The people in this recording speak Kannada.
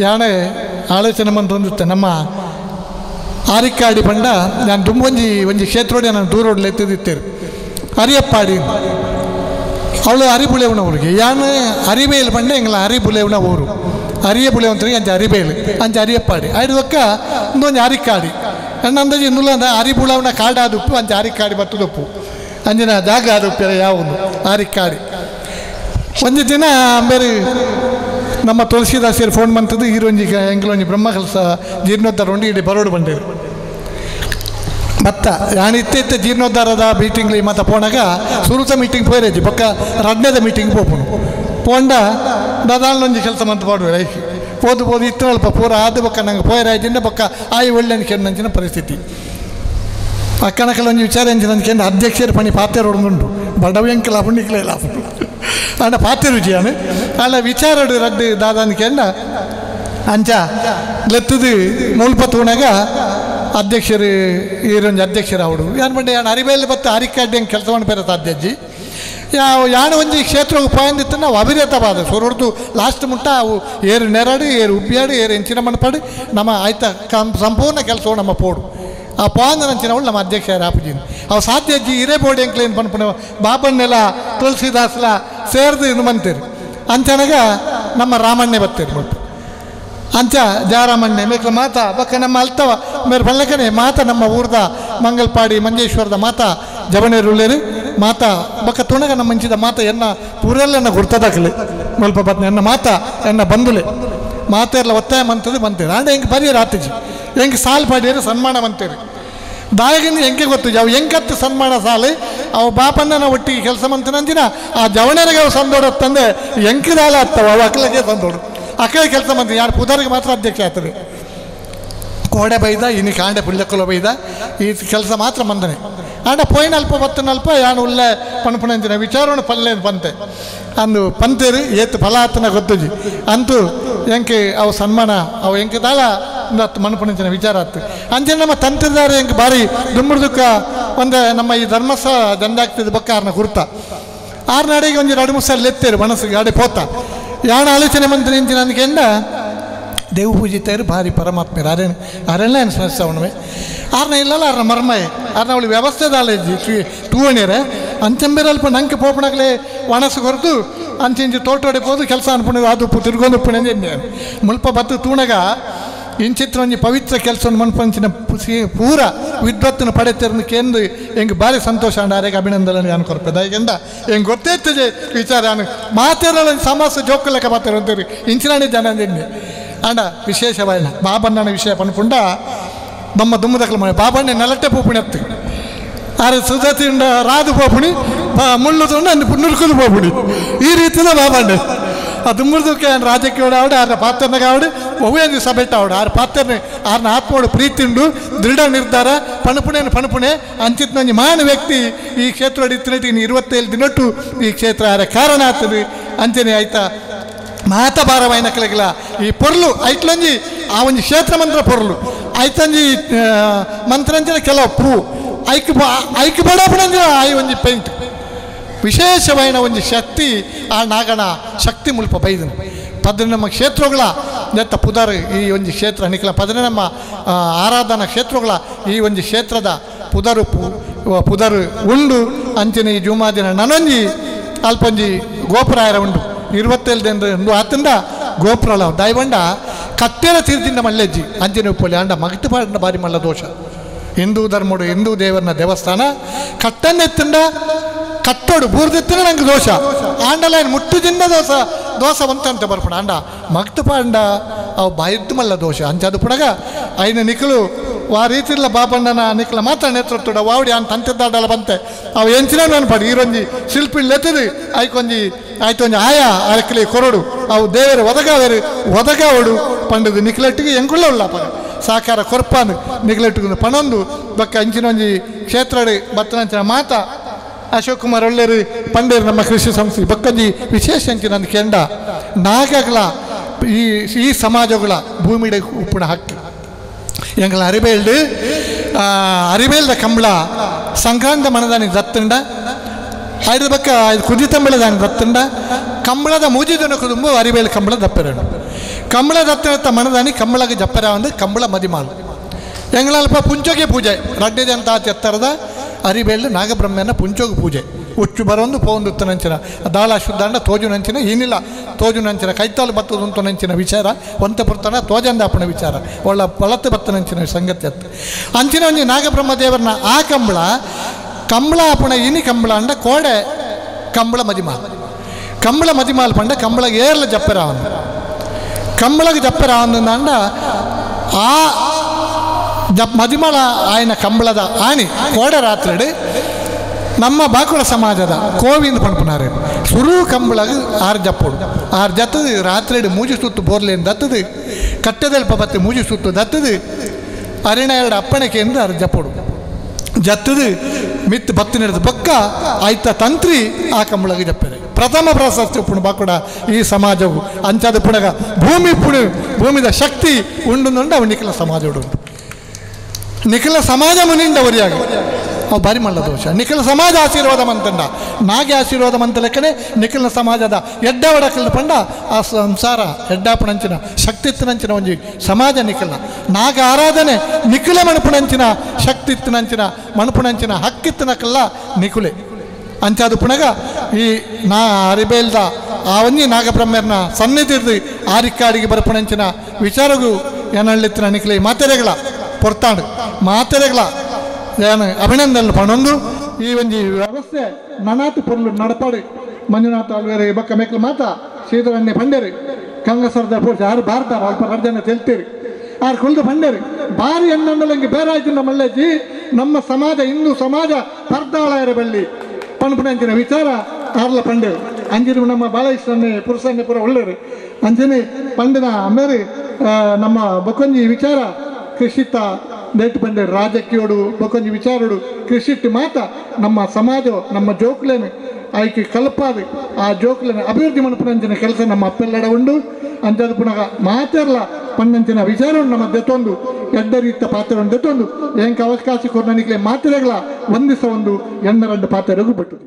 ಯಾಣೆ ಆಲೋಚನೆ ಬಂದು ನಮ್ಮ ಆರಿಕ್ಕಾಡಿ ಪಂಡ ನಾನು ತುಂಬ ಒಂಜಿ ಕ್ಷೇತ್ರೋಡಿ ನಾನು ದೂರೋಡ್ಲು ಎತ್ತಿದಿತ್ತೇರು ಅರಿಯಪ್ಪಾಡಿ ಅವಳು ಅರಿಬುಳೆವನವ್ರಿಗೆ ಯಾನು ಅರಿಬೇಲು ಪಂಡ ಎಂಗ್ಲ ಅರಿಬುಳೆವನ ಊರು ಅರಿಯ ಬುಳೆವಂತರಿಗೆ ಅಂಚೆ ಅರಿಬೇಲು ಅಂಚೆ ಅರಿಯಪ್ಪಾಡಿ ಆಯ್ದು ಒಕ್ಕ ಇನ್ನೊಂದು ಆರಿಕ್ಕಾಡಿ ಅಂದಾಜು ಇನ್ನುಲ್ಲ ಅರಿಬುಳವನ ಕಾಡಾದುಪ್ಪು ಅಂಚೆ ಆರಿಕ್ಕಾಡಿ ಬತ್ತುದಪ್ಪು ಅಂಜಿನ ಜಾಗ ಆದುಪ್ಪು ಯಾವುದು ಆರಿಕ್ಕಾಡಿ ಒಂದು ದಿನ ಬೇರೆ ನಮ್ಮ ತುಳಸಿದಾಸಿಯರು ಫೋನ್ ಬಂತದ್ದು ಈರೊಂಜಿ ಎಂಗ್ಲೊಂಜಿ ಬ್ರಹ್ಮಕಲಸ ಜೀರ್ಣೋದ್ಧಾರ ಉಂಡು ಇಡೀ ಬರೋಡು ಬಂದೇರು ಮತ್ತ ನಾನು ಇತ್ತೆ ಜೀರ್ಣೋದ್ಧಾರದ ಮೀಟಿಂಗ್ಲಿ ಮತ್ತೆ ಪೋನಾಗ ಸುರುತ ಮೀಟಿಂಗ್ ಪೋಯ್ರೇಜಿ ಪಕ್ಕ ರಡ್ನೇದ ಮೀಟಿಂಗ್ ಪೋಪುನು ಪೋಂಡ ದಾದಾಳೊಂಜಿ ಕೆಲಸ ಮಂತ್ ಪಾಡುವೆ ಲೈಫ್ ಪೋದು ಇತ್ತಲ್ಪ ಪೂರ ಆದ ಪಕ್ಕ ನಂಗೆ ಪೋಯ್ರಾಯ್ತಿಂದ ಪಕ್ಕ ಆಯಿ ಒಳ್ಳೆ ಅನ್ಕೆಂಡಂಚಿನ ಪರಿಸ್ಥಿತಿ ಅಕ್ಕನಕಲೊಂಜಿ ವಿಚಾರ ಎಂಚಿನ ಅಧ್ಯಕ್ಷರ ಪಣಿ ಪಾತ್ರೆ ಹೊಡೆದುಂಡು ಬಡವಂಕಲ ಪುಣ್ಣಿಕ್ಲೇ ಇಲ್ಲ ಅಂಡ ಪಾತ್ರೆ ರುಚಿಯಾನು ಅಲ್ಲ ವಿಚಾರಡು ರಡ್ಡು ದಾದಾನ್ಕೆಂಡ ಅಂಚ ಲೆತ್ತದು ಮುಲ್ಪ ತೂಣಾಗ ಅಧ್ಯಕ್ಷರು ಈರೊಂಜಿ ಅಧ್ಯಕ್ಷರು ಅವಡು ಏನು ಬಂಡೆ ಯಾನು ಅರಿಬೇಲಿ ಬತ್ತು ಅರಿಕಾಡ್ಡಿ ಹಂಗೆ ಕೆಲಸ ಮಾಡಿ ಸಾಧ್ಯಜ್ಜಿ ಯಾನು ಒಂಜಿ ಕ್ಷೇತ್ರಕ್ಕೆ ಪೋಯಂದಿತ್ತು ನಾವು ಅಭಿರೇತವಾದ ಸೊರೊಡ್ದು ಲಾಸ್ಟ್ ಮುಟ್ಟ ಅವು ಏರು ನೆರಡು ಏರು ಉಬ್ಬಿಯಾಡು ಏರು ಎಂಚಿನ ಮಣ್ಣಪಾಡು ನಮ್ಮ ಆಯ್ತ ಸಂಪೂರ್ಣ ಕೆಲಸವು ನಮ್ಮ ಪೋಡು ಆ ಪೋಂದ ನಂಚಿನವಳು ನಮ್ಮ ಅಧ್ಯಕ್ಷ ರಾಪುಜಿನ ಅವು ಸಾಧ್ಯ ಅಜ್ಜಿ ಹಿರೇ ಬೋರ್ಡ್ ಎಂಕ್ಲೇನು ಪನ್ಪಣ ಬಾಬಣ್ಣೆಲ್ಲ ತುಳಸಿದಾಸ್ಲ ಸೇರ್ದು ಇನ್ನು ಬಂತೀರಿ ಅಂಚನಾಗ ನಮ್ಮ ರಾಮಣ್ಣೆ ಬತ್ತೀರಿ ಮತ್ತು ಅಂಚ ಜಾರಾಮಣ್ಣೆ ಮೇಕ್ಲ ಮಾತಾ ಬಕ್ಕ ನಮ್ಮ ಅಲ್ತವ ಮೇರೆ ಬಲ್ಲಕನೆ ಮಾತಾ ನಮ್ಮ ಊರ್ದ ಮಂಗಲ್ಪಾಡಿ ಮಂಜೇಶ್ವರದ ಮಾತಾ ಜವನೇರುಳ್ಳೇರಿ ಮಾತಾ ಬಕ್ಕ ತುಣಗ ನಮ್ಮ ಮಂಚಿದ ಮಾತಾ ಎನ್ನ ಪೂರೆಲ್ಲ ಗುರ್ತದಾಕಲೆ ಸ್ವಲ್ಪ ಬತ್ನೆ ಎನ್ನ ಮಾತಾ ಎನ್ನ ಬಂದುಲೆ ಮಾತೆಲ್ಲ ಒತ್ತಾಯ ಮಂತದ್ದು ಬಂತೇರಿ ಆಂಡ ಹೆಂಗೆ ಬರೀ ರಾತ್ರಿ ಹೆಂಗೆ ಸಾಲು ಪಾಡಿಯರು ಸನ್ಮಾನ ಬಂತೇರಿ ದಾಯಗಿಂದ ಹೆಂಗೆ ಗೊತ್ತು ಅವು ಹೆಂಗತ್ತು ಸನ್ಮಾನ ಸಾಲು ಅವು ಬಾಪಣ್ಣನ ಒಟ್ಟಿಗೆ ಕೆಲಸ ಮಂತನಂದಿನ ಆ ಜವಣರಿಗೆ ಅವು ಸಂದೋಡತ್ತಂದೆ ಹೆಂಕಿದಾಲ ಹತ್ತವ ಅವು ಅಕ್ಕಲಿಗೆ ಸಂದೋಡು ಅಕ್ಕಳ ಕೆಲಸ ಮಂತ್ರಿ ಯಾರು ಪುದರಿಗೆ ಮಾತ್ರ ಅಧ್ಯಕ್ಷ ಆಗ್ತದೆ ಕೋಡೆ ಬೈದ ಇನ್ನು ಕಾಂಡೆ ಪುಲ್ಯಕ್ಕಲು ಬೈದ ಈ ಕೆಲಸ ಮಾತ್ರ ಮಂದನೆ ಆಂಡ ಪೋಯಿನ ಅಲ್ಪ ಬತ್ತನಲ್ಪ ಯಾನು ಉಳ್ಳೆ ಪಣಪಣಂಚಿನ ವಿಚಾರವನ್ನು ಪಲ್ಲೆ ಬಂತೆ ಅಂದು ಪಂತೇರು ಏತು ಫಲಾತನ ಗೊತ್ತುಜಿ ಅಂತೂ ಎಂಕೆ ಅವು ಸನ್ಮಾನ ಅವು ಎಂಕೆ ದಾಳ ಮಣಪಣಂಚಿನ ವಿಚಾರ ಆಯ್ತು ಅಂಚೆ ನಮ್ಮ ತಂತ್ರದಾರ ಎಂಗೆ ಬಾರಿ ದುಮ್ಮುಡ್ದುಕ್ಕ ಒಂದು ನಮ್ಮ ಈ ಧರ್ಮಸ್ಥಳ ದಂಡಾಗ್ತಿದ್ದ ಬಕ್ಕ ಆರ್ನ ಕುರ್ತ ಆರ್ನ ಅಡಿಗೆ ಒಂದು 2-3 ಸಲ ಎತ್ತೇರು ಮನಸ್ಸಿಗೆ ಅಡೆ ಪೋತ ಯಾಣ ಆಲೋಚನೆ ಮಂತ್ರಿ ಇಂಚಿನ ಅಂದ್ಕೆಂಡ ದೇವು ಪೂಜಿತರು ಭಾರಿ ಪರಮಾತ್ಮರು ಅರೆಲ್ಲ ಅನುಸರಿಸವಣವೆ ಆರ್ನ ಇಲ್ಲಲ್ಲ ಆರ್ನ ಮರ್ಮಯೆ ಆರ್ನ ಅವಳು ವ್ಯವಸ್ಥೆದ ಆಲೇಜಿ ತೂವಣಿಯರೆ ಅಂಚಂಬೇರಲ್ಪ ನಂಗೆ ಪೋಪಣಗಲೇ ಒಣಸು ಹೊರತು ಅಂಚಿಂಚಿ ತೋಟೋಡೆ ಹೋದು ಕೆಲಸ ಅನ್ಪುಣದು ಅದು ತಿರ್ಗೊಂದು ಉಪ್ಪುಣೆ ಮುಲ್ಪ ಬತ್ತು ತೂಣಗ ಇಂಚಿತ್ರ ಒಂಜಿ ಪವಿತ್ರ ಕೆಲಸವನ್ನು ಮನ್ಪಂಚಿನ ಪೂರ ವಿದ್ವತ್ತನ್ನು ಪಡೆತಿರನ್ನು ಕೇಂದ್ರ ಹೆಂಗೆ ಭಾರಿ ಸಂತೋಷ ಅಂಡ ಆರೆಗೆ ಅಭಿನಂದನೆ ನಾನು ಕೊರಪೆದ ಈಗೆಂದ ಹೆಂಗೆ ಗೊತ್ತೈತದೆ ವಿಚಾರ ನಾನು ಮಾತೇರಲ್ಲ ಸಮಸ್ಯೆ ಜೋಕು ಲೆಕ್ಕ ಮಾತಾರ ಅಂತೀರಿ ಇಂಚಿನಾಣಿ ಜನ ಅಂದಿದ್ದೆ ಅಂಡ ವಿಶೇಷವಾಯಿನ ಬಾಬಣ್ಣನ ವಿಷಯ ಪನ್ಪುಂಡ ನಮ್ಮ ದುಮ್ಮದಕ್ಕಲು ಮಾಡಿ ಬಾಬಣ್ಣೆ ನೆಲಟ್ಟೆ ಪೋಪುಣಿ ಹತ್ತು ಆರೆ ಸುಜಾತಿ ಉಂಡ ರಾದು ಪೋಪುಣಿ ಮುಳ್ಳು ತೊಂಡು ಅಂದು ನುರ್ಕುದು ಪೋಪುಣಿ ಈ ರೀತಿಯ ಬಾಬಣ್ಣೆ ಆ ದುಮ್ಮುರ್ದಕ್ಕೆ ರಾಜಕೀಯ ಆವಡೆ ಆರ್ನ ಪಾತ್ರನಾಗ ಆವಡೆ ಒವ್ವೇಂದು ಸಭೆಟ್ಟ ಆವಡೆ ಆರು ಪಾತ್ರನೆ ಆರ್ನ ಆತ್ಮೋಡು ಪ್ರೀತಿಂಡು ದೃಢ ನಿರ್ಧಾರ ಪಣಪುಣೆ ಅಂಚಿತ್ ನಂಜಿ ಮಾನ ವ್ಯಕ್ತಿ ಈ ಕ್ಷೇತ್ರ ಹಿಡಿತಿನಟ್ಟು ಇನ್ನು 27 ದಿನಟ್ಟು ಈ ಕ್ಷೇತ್ರ ಆರ ಕಾರಣ ಆಗ್ತದೆ ಅಂಚನೆ ಆಯ್ತಾ ಮಾತ ಭಾರವಾಯಿನ ಕಲೆಗಿಲ್ಲ ಈ ಪೊರ್ಲು ಐಟ್ಲಂಜಿ ಆ ಒಂದು ಕ್ಷೇತ್ರ ಮಂತ್ರ ಪೊರ್ಲು ಆಯ್ತಂಜಿ ಮಂತ್ರಂಜನ ಕೆಲವು ಪೂ ಐಕ್ ಬಡಪಣಂಜ ಆಯ್ ಒಂಜಿ ಪೇಂಟ್ ವಿಶೇಷವಾಯಿನ ಒಂದು ಶಕ್ತಿ ಆ ನಾಗಣ ಶಕ್ತಿ ಮುಲ್ಪ ಬೈದನು ಪದ್ರೆ ನಮ್ಮ ಕ್ಷೇತ್ರಗಳ ನೆತ್ತ ಪುದರ್ ಈ ಒಂದು ಕ್ಷೇತ್ರ ನಿಖಲ ಪದ್ರೆ ನಮ್ಮ ಆರಾಧನಾ ಕ್ಷೇತ್ರಗಳ ಈ ಒಂದು ಕ್ಷೇತ್ರದ ಪುದರು ಉಂಡು ಅಂಚನೆ ಈ ಜೂಮಾದಿನ ನನೊಂಜಿ ಅಲ್ಪಂಜಿ ಗೋಪುರಾಯರ ಉಂಡು 27 ದಿನ ಒಂದು ಆತಂಡ ಗೋಪುರಳ ದಯವಂಡ ಕಟ್ಟೆಲ ತೀರ್ದಿಂದ ಮಲ್ಲೆಜ್ಜಿ ಅಂಚನೆ ಉಪ್ಪಲ್ಲಿ ಅಂಡ ಮಗಟ್ಟು ಪಾಡಿನ ಬಾರಿ ಮಲ್ಲ ದೋಷ ಹಿಂದೂ ಧರ್ಮಡು ಹಿಂದೂ ದೇವರನ ದೇವಸ್ಥಾನ ಕಟ್ಟನ್ನೆತ್ತಂಡ ಕಟ್ಟೋಡು ಬೂರ್ದೆತ್ತಿನ ನಂಗೆ ದೋಷ ಆಂಡಲ ಮುಟ್ಟು ಜಿಂದ ದೋಷ ಒಂತಂತೆ ಬರ್ಪಣ ಅಂಡ ಮಗ್ತು ಪಾಂಡ ಅವು ಬಾಯಿದ್ದು ಮಲ್ಲ ದೋಷ ಅಂಚದು ಪುಣಗ ಐನ ನಿಖಲು ಆ ರೀತಿ ಇಲ್ಲ ಬಾಬಣ್ಣನ ನಿಖಲ ಮಾತ್ರ ನೇತೃತ್ವಡ ವಾವಡಿ ಅಂತ ತಂತಿದ್ದಾಡಲ್ಲ ಬಂತೆ ಅವು ಎಂಚಿನ ಅನ್ಪಡಿ ಈರೊಂಜಿ ಶಿಲ್ಪಿ ಲೆತ್ತದು ಆಯ್ಕೊಂಜಿ ಆಯ್ತೊಂಜಿ ಆಯಾ ಅರಕಲಿ ಕೊರಡು ಅವು ದೇವರು ಒದಗಾವಡು ಪಂಡದು ನಿಖಲೆಟ್ಟಿಗೆ ಎಂಗುಳ್ಳ ಉಳ್ಳ ಪಣ ಸಾಕಾರ ಕೊರ್ಪಾನು ನಿಖಲೆಟ್ಟಿಗೆ ಪಣೊಂದು ಬಕ್ಕ ಅಂಚಿನೊಂಜಿ ಕ್ಷೇತ್ರಡಿ ಬತ್ತನಂಚಿನ ಮಾತ ಅಶೋಕ್ ಕುಮಾರ್ ಒಳ್ಳೆರು ಪಂಡೇರು ನಮ್ಮ ಕೃಷಿ ಸಂಸ್ಥೆ ಬಕ್ಕಂಜಿ ವಿಶೇಷ ಅಂಚಿನ ಕೆಂಡ ನಾಗಗಳ ಈ ಸಮಾಜಗಳ ಭೂಮಿಡೆ ಉಪ್ಪುಣ ಹಕ್ಕು ಎಂಗಳ ಅರಿಬೇಲ್ದ ಕಂಬಳ ಸಂಕ್ರಾಂತ ಮನದಾನಿ ದತ್ತಂಡ ಐದು ಬಕ್ಕ ಕುದಿತಂಬಳ ದಾನಿ ದತ್ತಂಡ ಕಂಬಳದ ಮೂಜಿದನ ಕುದುಂಬು ಅರಿಬೇಲು ಕಂಬಳ ದಪ್ಪೆರಡು ಕಂಬಳ ದತ್ತ ಮಣದಾನಿ ಕಂಬಳಗೆ ಜಪ್ಪರ ಒಂದು ಕಂಬಳ ಮದಿಮಾಲು ಎಂಗಳಲ್ಪ ಪುಂಚೋಗೆ ಪೂಜೆ ರಡ್ಡಿದಂತ ಎತ್ತರದ ಅರಿಬೇಲು ನಾಗಬ್ರಹ್ಮನ ಪುಂಚೋಗ ಪೂಜೆ ಉಚ್ಚು ಬರೋದು ಪೋಂದು ನಂಚಿನ ದಾಳ ಶುದ್ಧಾಂಡ ತೋಜು ನಂಚಿನ ಏನಿಲ್ಲ ತೋಜು ನಂಚಿನ ಕೈತಾಲು ಬತ್ತದಂತು ನಂಚಿನ ವಿಚಾರ ಒಂತೆ ಪುರ್ತನ ತೋಜಂದಾಪಣ ವಿಚಾರ ಒಳ್ಳ ಪಳತ್ತು ಬತ್ತ ನಂಚಿನ ಸಂಗತಿ ಅತ್ತು ಅಂಚಿನ ಒಂಜಿ ನಾಗಬ್ರಹ್ಮ ದೇವರನ್ನ ಆ ಕಂಬಳ ಆಪಣ ಇನಿ ಕಂಬಳ ಅಂಡ ಕೋಡೆ ಕಂಬಳ ಮದಿಮಾಲ್ ಪಂಡ ಕಂಬಳಗೆ ಏರ್ಲ ಜಪ್ಪರ ಅವನು ಕಂಬಳಗೆ ಜಪ್ಪರ ಅವನಂದ ಆ ಮದಿಮಾಳ ಆಯ್ನ ಕಂಬಳದ ಆಣಿ ಕೋಡೆ ರಾತ್ರಿ ನಮ್ಮ ಬಾಕುಳ ಸಮಾಜದ ಕೋವಿಂದ ಪಂಪುನಾರೆ ಸುರು ಕಂಬಳಗ ಆರು ಜತ್ತದು ರಾತ್ರಿ ಮೂಜಿ ಸುತ್ತು ಬೋರ್ಲೆಂದು ದತ್ತದು ಕಟ್ಟದಲ್ಪ ಬತ್ತೆ ಮೂಜಿ ಸುತ್ತು ದತ್ತದು ಅರಿಣ ಎರಡು ಅಪ್ಪಣೆಕೆಯಿಂದ ಆರು ಜಪ್ಪೋಡು ಜತ್ತದು ಮಿತ್ತು ಬತ್ತು ನಡೆದು ಬೊಕ್ಕ ಆಯ್ತ ತಂತ್ರಿ ಆ ಕಂಬಳಗೆ ಜಪ್ಪರೆ ಪ್ರಥಮ ಪ್ರಶಸ್ತಿ ಉಪ್ಪುಣು ಬಾಕುಡ ಈ ಸಮಾಜವು ಅಂಚಾದ ಪುಣಗ ಭೂಮಿದ ಶಕ್ತಿ ಉಂಡು ಅವು ನಿಖಿಲ ಸಮಾಜ ಉಂಟು ನಿಖಿಲ ಸಮಾಜ ಮುನಿಂದವರಿಯಾಗ ಅವು ಬಾರಿ ಮಲ್ಲ ದೋಷ ನಿಖಿಲ ಸಮಾಜ ಆಶೀರ್ವಾದ ಮಂತಂಡ ನಾಗೆ ಆಶೀರ್ವಾದ ಮಂತ ಲೆಕ್ಕನೆ ನಿಖಿಲ ಸಮಾಜದ ಎಡ್ಡ ಒಡಕಲ್ ಪಂಡ ಆ ಸಂಸಾರ ಎಡ್ಡಾಪಣಂಚಿನ ಶಕ್ತಿತ್ತನಂಚಿನ ಒಂಜಿ ಸಮಾಜ ನಿಖಿಲ ನಾಗ ಆರಾಧನೆ ನಿಖಿಲ ಮಣಪುಣಂಚಿನ ಶಕ್ತಿತ್ತನಂಚಿನ ಮಣಪುಣಂಚಿನ ಹಕ್ಕಿತ್ತನಕಲ್ಲ ನಿಖುಲೆ ಅಂಚಾದು ಪುಣಗ ಈ ಅರಿಬೇಲ್ದ ಆ ಒಂಜಿ ನಾಗಬ್ರಹ್ಮರ್ನ ಸನ್ನಿಧಿರ್ದು ಆರಿಕ್ಕಾಡಿಗೆ ಬರಪುಣಂಚಿನ ವಿಚಾರಗೂ ಏನಳ್ಳಿತ್ತಿನ ನಿಖಿಲೆ ಮಾತೆರೆಗಳ ಪೊರ್ತಾಂಡು ಮಾತೆರೆಗಳ ಏನು ಅಭಿನಂದನೆ ಪಣೊಂದು ಈ ಒಂಜಿ ವ್ಯವಸ್ಥೆ ನನಾತು ಪೊರ್ಲು ನಡಪಾಡು ಮಂಜುನಾಥ ಅಲ್ವೇರೆ ಬಕ್ಕ ಮೇಕ್ಲು ಮಾತ ಶ್ರೀಧರಣ್ಯ ಪಂಡೇರಿ ಕಂಗಸರದ ಪೂಜೆ ಯಾರು ಬಾರ್ತಾರ ಅಲ್ಪ ರಡ್ಜನ ತೆಲ್ತೀರಿ ಆರು ಕುಳ್ದು ಪಂಡೇರಿ ಭಾರಿ ಎಣ್ಣಂಡಲಂಗೆ ಬೇರಾಯ್ತಿನ ಮಲ್ಲೇಜಿ ನಮ್ಮ ಸಮಾಜ ಹಿಂದೂ ಸಮಾಜ ಪರ್ದಾಳಯರ ಬಳ್ಳಿ ಪಣಪುಣಂಚಿನ ವಿಚಾರ ಆರ್ಲ ಪಂಡೇರು ಅಂಜಿನ ನಮ್ಮ ಭಾಳ ಇಷ್ಟನ್ನೇ ಪುರುಷನ್ನೇ ಪೂರ ಒಳ್ಳೆಯರು ಅಂಜನೆ ಪಂಡಿನ ಅಮೇರಿ ನಮ್ಮ ಬೊಕೊಂಜಿ ವಿಚಾರ ಕೃಷಿತ ನೆಟ್ಟು ಬಂಡೆ ರಾಜಕೀಯೋಡು ಬೊಕೊಂಜಿ ವಿಚಾರಡು ಕೃಷಿಟ್ಟು ಮಾತ ನಮ್ಮ ಸಮಾಜ ನಮ್ಮ ಜೋಕ್ಲೇನೆ ಆಯ್ಕೆ ಕಲ್ಪಾದು ಆ ಜೋಕ್ಲೇನೆ ಅಭಿವೃದ್ಧಿ ಮನಪುನಂಚಿನ ಕೆಲಸ ನಮ್ಮ ಅಪ್ಪೆಲ್ಲಡ ಉಂಡು ಅಂಚದು ಪುನಃ ಮಾತೆರ್ಲ ಪನ್ನಂಚಿನ ವಿಚಾರವನ್ನು ನಮ್ಮ ದೆತ್ತೊಂದು ಎಡ್ಡ ರೀತಿಯ ಪಾತ್ರವನ್ನು ದೆತ್ತೊಂದು ಏನಕ್ಕೆ ಅವಕಾಶ ಕೊರನಿಗೆ ಮಾತ್ರೆಗಳ ಒಂದಿಸ ಒಂದು ಎಣ್ಣರಂಡು ಪಾತ್ರೆ ರಘುಪಟ್ಟು